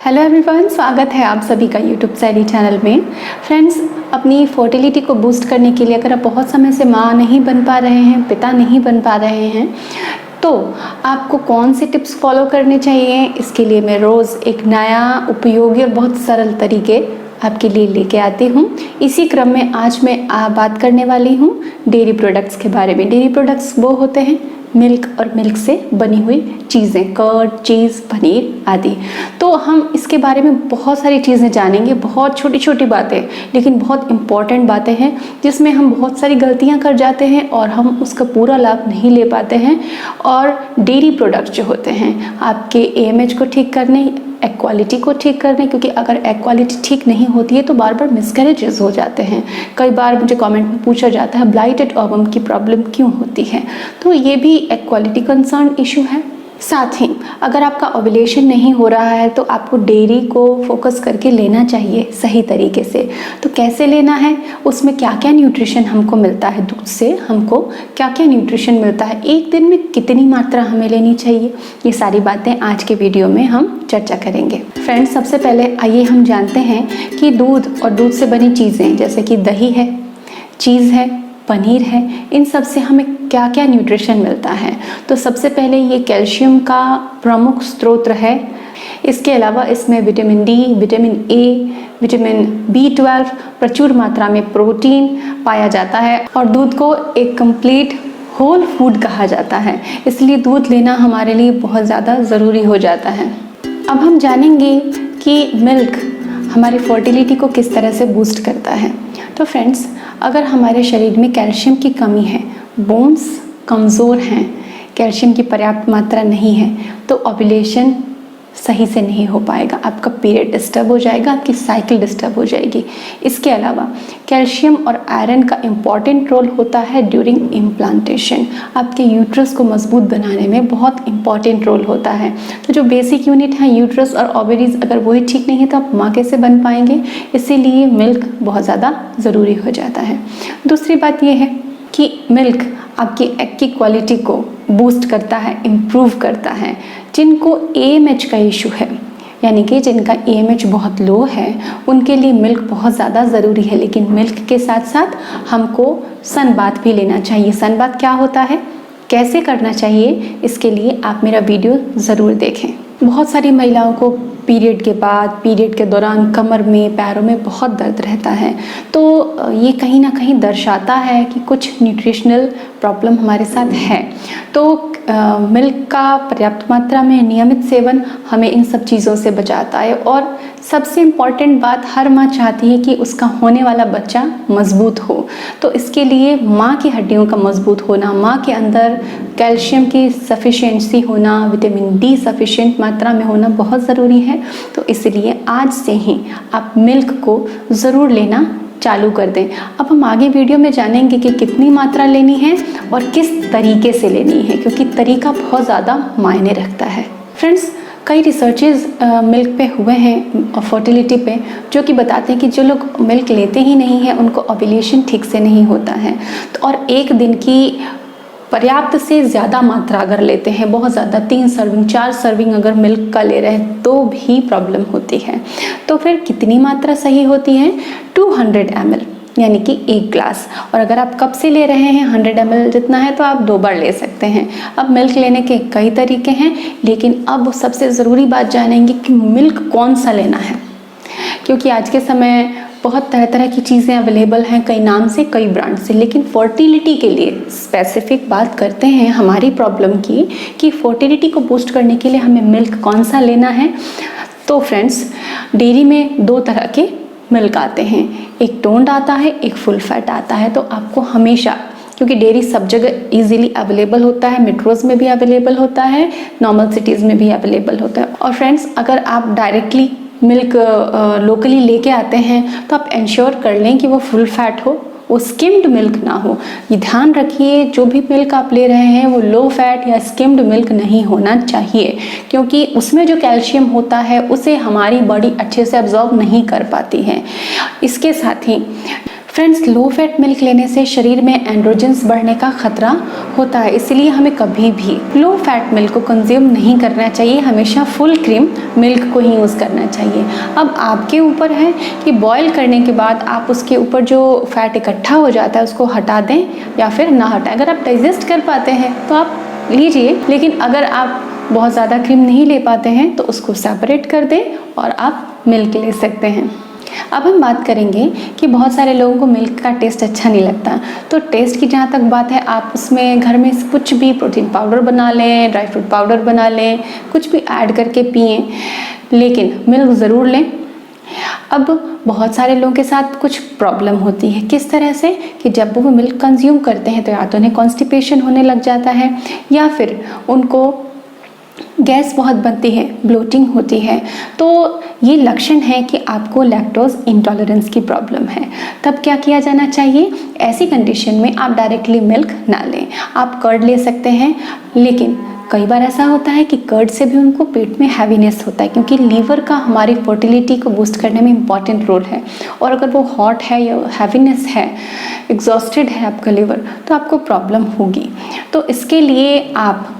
Hello everyone, स्वागत है आप सभी का यूट्यूब सैली चैनल में। फ्रेंड्स, अपनी फर्टिलिटी को बूस्ट करने के लिए अगर आप बहुत समय से माँ नहीं बन पा रहे हैं, पिता नहीं बन पा रहे हैं, तो आपको कौन से टिप्स फॉलो करने चाहिए, इसके लिए मैं रोज़ एक नया उपयोगी और बहुत सरल तरीके आपके लिए लेके आती हूँ। इसी क्रम में आज मैं बात करने वाली हूँ डेयरी प्रोडक्ट्स के बारे में। डेयरी प्रोडक्ट्स वो होते हैं मिल्क और मिल्क से बनी हुई चीज़ें, कर्ड, चीज़, पनीर आदि। तो हम इसके बारे में बहुत सारी चीज़ें जानेंगे, बहुत छोटी छोटी बातें लेकिन बहुत इम्पॉर्टेंट बातें हैं जिसमें हम बहुत सारी गलतियां कर जाते हैं और हम उसका पूरा लाभ नहीं ले पाते हैं। और डेयरी प्रोडक्ट्स जो होते हैं आपके AMH को ठीक करने, एग क्वालिटी को ठीक करने, क्योंकि अगर एग क्वालिटी ठीक नहीं होती है तो बार बार मिसकैरेजेस हो जाते हैं। कई बार मुझे कमेंट में पूछा जाता है ब्लाइटेड ओवम की प्रॉब्लम क्यों होती है, तो ये भी एग क्वालिटी कंसर्न इशू है। साथ ही अगर आपका ओव्यूलेशन नहीं हो रहा है तो आपको डेयरी को फोकस करके लेना चाहिए सही तरीके से। तो कैसे लेना है, उसमें क्या क्या न्यूट्रिशन हमको मिलता है, दूध से हमको क्या क्या न्यूट्रिशन मिलता है, एक दिन में कितनी मात्रा हमें लेनी चाहिए, ये सारी बातें आज के वीडियो में हम चर्चा करेंगे। फ्रेंड्स, सबसे पहले आइए हम जानते हैं कि दूध और दूध से बनी चीज़ें जैसे कि दही है, चीज़ है, पनीर है, इन सब से हमें क्या क्या न्यूट्रिशन मिलता है। तो सबसे पहले ये कैल्शियम का प्रमुख स्रोत है। इसके अलावा इसमें vitamin D, vitamin A, vitamin B12, प्रचुर मात्रा में प्रोटीन पाया जाता है और दूध को एक कंप्लीट होल फूड कहा जाता है, इसलिए दूध लेना हमारे लिए बहुत ज़्यादा ज़रूरी हो जाता है। अब हम जानेंगे कि मिल्क हमारी फर्टिलिटी को किस तरह से बूस्ट करता है। तो फ्रेंड्स, अगर हमारे शरीर में कैल्शियम की कमी है, बोन्स कमज़ोर हैं, कैल्शियम की पर्याप्त मात्रा नहीं है, तो ओव्यूलेशन सही से नहीं हो पाएगा, आपका पीरियड डिस्टर्ब हो जाएगा, आपकी साइकिल डिस्टर्ब हो जाएगी। इसके अलावा कैल्शियम और आयरन का इम्पॉर्टेंट रोल होता है ड्यूरिंग इम्प्लांटेशन, आपके यूट्रस को मजबूत बनाने में बहुत इम्पॉर्टेंट रोल होता है। तो जो बेसिक यूनिट है यूट्रस और ओवरीज, अगर वही ठीक नहीं है तो आप माँ कैसे बन पाएंगे, इसीलिए मिल्क बहुत ज़्यादा ज़रूरी हो जाता है। दूसरी बात यह है कि मिल्क आपकी एग की क्वालिटी को बूस्ट करता है, इम्प्रूव करता है। जिनको AMH का इशू है, यानी कि जिनका AMH बहुत लो है, उनके लिए मिल्क बहुत ज़्यादा ज़रूरी है। लेकिन मिल्क के साथ साथ हमको सन बाथ भी लेना चाहिए। सन बाथ क्या होता है, कैसे करना चाहिए, इसके लिए आप मेरा वीडियो ज़रूर देखें। बहुत सारी महिलाओं को पीरियड के बाद, पीरियड के दौरान कमर में, पैरों में बहुत दर्द रहता है, तो ये कहीं ना कहीं दर्शाता है कि कुछ न्यूट्रिशनल प्रॉब्लम हमारे साथ है। तो मिल्क का पर्याप्त मात्रा में नियमित सेवन हमें इन सब चीज़ों से बचाता है। और सबसे इम्पॉर्टेंट बात, हर माँ चाहती है कि उसका होने वाला बच्चा मजबूत हो, तो इसके लिए माँ की हड्डियों का मजबूत होना, माँ के अंदर कैल्शियम की सफिशिएंसी होना, विटामिन D सफिशिएंट मात्रा में होना बहुत ज़रूरी है। तो इसलिए आज से ही आप मिल्क को ज़रूर लेना चालू कर दें। अब हम आगे वीडियो में जानेंगे कि कितनी मात्रा लेनी है और किस तरीके से लेनी है, क्योंकि तरीका बहुत ज़्यादा मायने रखता है। फ्रेंड्स, कई रिसर्चेस मिल्क पे हुए हैं और फर्टिलिटी पे, जो कि बताते हैं कि जो लोग मिल्क लेते ही नहीं हैं उनको ओव्यूलेशन ठीक से नहीं होता है। तो और एक दिन की पर्याप्त से ज़्यादा मात्रा अगर लेते हैं, बहुत ज़्यादा 3 सर्विंग 4 सर्विंग अगर मिल्क का ले रहे हैं तो भी प्रॉब्लम होती है। तो फिर कितनी मात्रा सही होती है, 200 ml यानी कि 1 ग्लास। और अगर आप कप से ले रहे हैं 100 ml जितना है तो आप 2 बार ले सकते हैं। अब मिल्क लेने के कई तरीके हैं, लेकिन अब सबसे ज़रूरी बात जानेंगे कि मिल्क कौन सा लेना है, क्योंकि आज के समय बहुत तरह तरह की चीज़ें अवेलेबल हैं, कई नाम से, कई ब्रांड से। लेकिन फर्टिलिटी के लिए स्पेसिफिक बात करते हैं हमारी प्रॉब्लम की कि फर्टिलिटी को बूस्ट करने के लिए हमें मिल्क कौन सा लेना है। तो फ्रेंड्स, डेयरी में 2 तरह के मिल्क आते हैं, एक टोन्ड आता है, एक फुल फैट आता है। तो आपको हमेशा, क्योंकि डेयरी सब जगह इजीली अवेलेबल होता है, मेट्रोज़ में भी अवेलेबल होता है, नॉर्मल सिटीज़ में भी अवेलेबल होता है। और फ्रेंड्स, अगर आप डायरेक्टली मिल्क लोकली लेके आते हैं तो आप इंश्योर कर लें कि वो फुल फैट हो, वो स्किम्ड मिल्क ना हो। ये ध्यान रखिए, जो भी मिल्क आप ले रहे हैं वो लो फैट या स्किम्ड मिल्क नहीं होना चाहिए, क्योंकि उसमें जो कैल्शियम होता है उसे हमारी बॉडी अच्छे से अब्जॉर्ब नहीं कर पाती है। इसके साथ ही फ्रेंड्स, लो फैट मिल्क लेने से शरीर में एंड्रोजन्स बढ़ने का खतरा होता है, इसलिए हमें कभी भी लो फैट मिल्क को कंज्यूम नहीं करना चाहिए। हमेशा फुल क्रीम मिल्क को ही यूज़ करना चाहिए। अब आपके ऊपर है कि बॉयल करने के बाद आप उसके ऊपर जो फैट इकट्ठा हो जाता है उसको हटा दें या फिर ना हटाएं। अगर आप डाइजेस्ट कर पाते हैं तो आप लीजिए, लेकिन अगर आप बहुत ज़्यादा क्रीम नहीं ले पाते हैं तो उसको सेपरेट कर दें और आप मिल्क ले सकते हैं। अब हम बात करेंगे कि बहुत सारे लोगों को मिल्क का टेस्ट अच्छा नहीं लगता। तो टेस्ट की जहाँ तक बात है, आप उसमें घर में कुछ भी प्रोटीन पाउडर बना लें, ड्राई फ्रूट पाउडर बना लें, कुछ भी ऐड करके पिएं, लेकिन मिल्क ज़रूर लें। अब बहुत सारे लोगों के साथ कुछ प्रॉब्लम होती है। किस तरह से कि जब वो मिल्क कंज्यूम करते हैं तो या तो उन्हें कॉन्स्टिपेशन होने लग जाता है या फिर उनको गैस बहुत बनती है, ब्लोटिंग होती है। तो ये लक्षण है कि आपको लैक्टोज इंटॉलरेंस की प्रॉब्लम है। तब क्या किया जाना चाहिए? ऐसी कंडीशन में आप डायरेक्टली मिल्क ना लें, आप कर्ड ले सकते हैं। लेकिन कई बार ऐसा होता है कि कर्ड से भी उनको पेट में हैवीनेस होता है, क्योंकि लीवर का हमारी फर्टिलिटी को बूस्ट करने में इम्पॉर्टेंट रोल है। और अगर वो हॉट है या हैवीनेस है, एग्जॉस्टेड है आपका लीवर, तो आपको प्रॉब्लम होगी। तो इसके लिए आप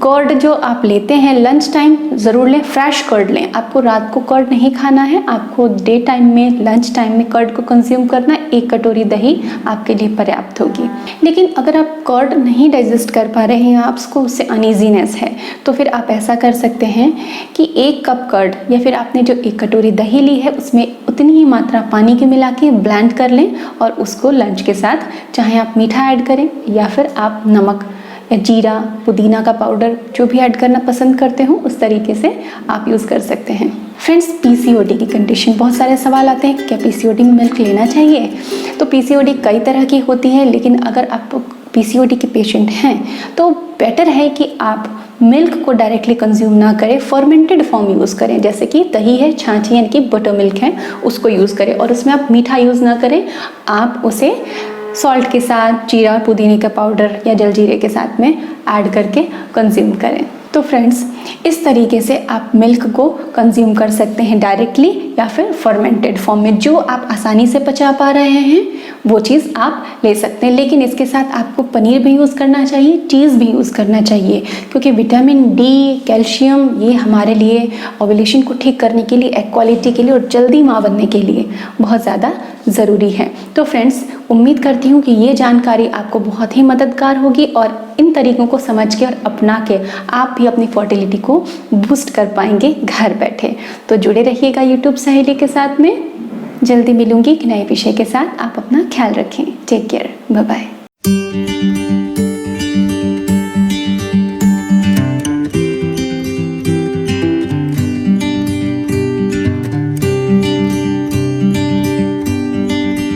कर्ड जो आप लेते हैं लंच टाइम ज़रूर लें, फ्रेश कर्ड लें। आपको रात को कर्ड नहीं खाना है, आपको डे टाइम में, लंच टाइम में कर्ड को कंज्यूम करना। 1 कटोरी दही आपके लिए पर्याप्त होगी। लेकिन अगर आप कर्ड नहीं डाइजेस्ट कर पा रहे हैं, आपको उससे अनईजीनेस है, तो फिर आप ऐसा कर सकते हैं कि 1 कप कर्ड या फिर आपने जो 1 कटोरी दही ली है उसमें उतनी ही मात्रा पानी की मिला के ब्लेंड कर लें और उसको लंच के साथ, चाहे आप मीठा ऐड करें या फिर आप नमक या जीरा, पुदीना का पाउडर जो भी ऐड करना पसंद करते हो उस तरीके से आप यूज़ कर सकते हैं। फ्रेंड्स, पीसीओडी की कंडीशन, बहुत सारे सवाल आते हैं क्या पीसीओडी में मिल्क लेना चाहिए? तो पीसीओडी कई तरह की होती है, लेकिन अगर आप पीसीओडी के पेशेंट हैं तो बेटर है कि आप मिल्क को डायरेक्टली कंज्यूम ना करें, फर्मेंटेड फॉर्म यूज़ करें। जैसे कि दही है, छाछ यानी कि बटर मिल्क है, उसको यूज़ करें और उसमें आप मीठा यूज़ ना करें। आप उसे सॉल्ट के साथ, जीरा, पुदीने का पाउडर या जलजीरे के साथ में ऐड करके कंज्यूम करें। तो फ्रेंड्स, इस तरीके से आप मिल्क को कंज्यूम कर सकते हैं डायरेक्टली या फिर फर्मेंटेड फॉर्म में। जो आप आसानी से पचा पा रहे हैं वो चीज़ आप ले सकते हैं। लेकिन इसके साथ आपको पनीर भी यूज़ करना चाहिए, चीज़ भी यूज़ करना चाहिए, क्योंकि विटामिन डी, कैल्शियम ये हमारे लिए ओव्यूलेशन को ठीक करने के लिए, इक्वालिटी के लिए और जल्दी माँ बनने के लिए बहुत ज़्यादा ज़रूरी है। तो फ्रेंड्स, उम्मीद करती हूँ कि ये जानकारी आपको बहुत ही मददगार होगी और इन तरीकों को समझ के और अपना के आप भी अपनी फर्टिलिटी को बूस्ट कर पाएंगे घर बैठे। तो जुड़े रहिएगा यूट्यूब सहेली के साथ में। जल्दी मिलूंगी एक नए विषय के साथ। आप अपना ख्याल रखें। Take care, bye bye.